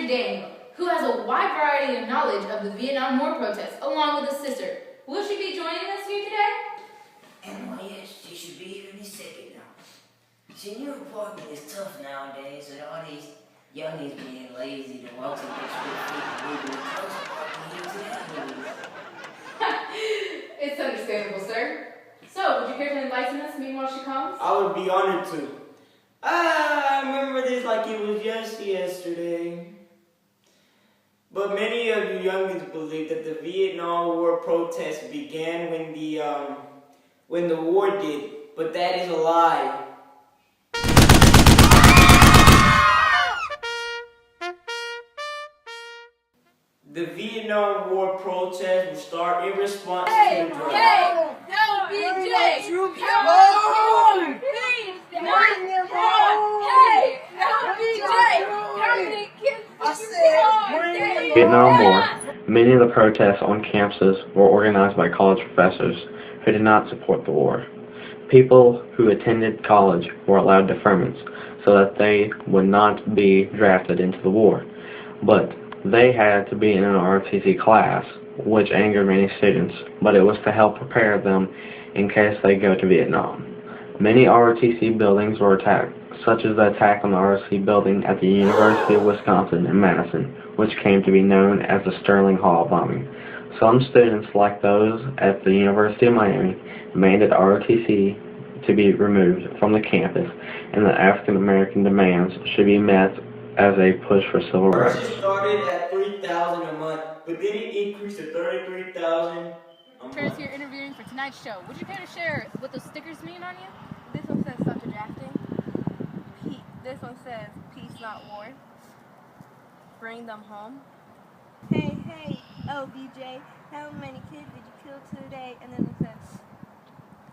Daniel, who has a wide variety of knowledge of the Vietnam War protests, along with his sister. Will she be joining us here today? And why, yes, she should be here in a second now. See, new apartment is tough nowadays with all these youngies being lazy to walk to get feet and moving the close apartment. It's understandable, sir. So, would you care to enlighten us meanwhile she comes? I would be honored to. I remember this like it was just yesterday. But many of you youngins believe that the Vietnam War protests began when the war did, but that is a lie. The Vietnam War protests will start in response to the drug. Hey, no, BJ! Troops, Hey, no, BJ! How many kids? Vietnam War. Many of the protests on campuses were organized by college professors who did not support the war. People who attended college were allowed deferments so that they would not be drafted into the war. But they had to be in an ROTC class, which angered many students, but it was to help prepare them in case they go to Vietnam. Many ROTC buildings were attacked, such as the attack on the ROTC building at the University of Wisconsin in Madison, which came to be known as the Sterling Hall bombing. Some students, like those at the University of Miami, demanded ROTC to be removed from the campus and that African American demands should be met as a push for civil rights. It started at $3,000 a month, but then it increased to $33,000. Chris, you're interviewing for tonight's show. Would you care to share what those stickers mean on you? This one says stop the drafting. This one says peace, not war. Bring them home. Hey, oh BJ, how many kids did you kill today? And then it says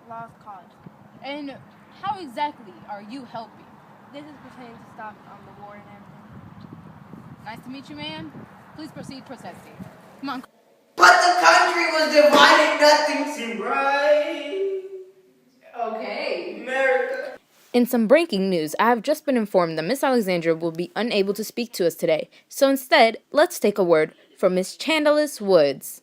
lost college. And how exactly are you helping? This is pertaining to stop the war and everything. Nice to meet you, man. Please proceed protesting. Come on. But the country was divided, nothing seemed right. Okay. America. In some breaking news, I have just been informed that Miss Alexandra will be unable to speak to us today. So instead, let's take a word from Miss Chandalis Woods.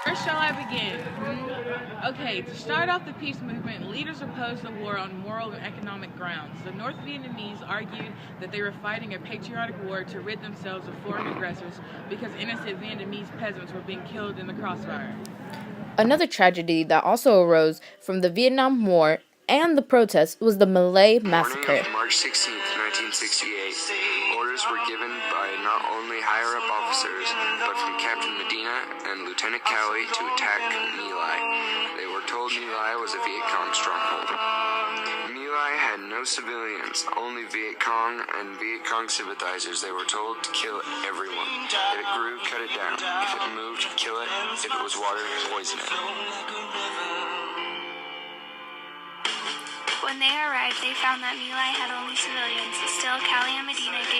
Where shall I begin? Okay, to start off the peace movement, leaders opposed the war on moral and economic grounds. The North Vietnamese argued that they were fighting a patriotic war to rid themselves of foreign aggressors because innocent Vietnamese peasants were being killed in the crossfire. Another tragedy that also arose from the Vietnam War and the protests was the Malay Massacre. Morning of March 16, 1968, orders were given by not only higher-up officers, but from Captain Medina and Lieutenant Cowie to attack My Lai. They were told My Lai was a Viet Cong stronghold. My Lai had no civilians, only Viet Cong and Viet Cong sympathizers. They were told to kill everyone. If it grew, cut it down. If it moved, kill it. If it was water, poison it. When they arrived, they found that My Lai had only civilians. Still, Cowie and Medina gave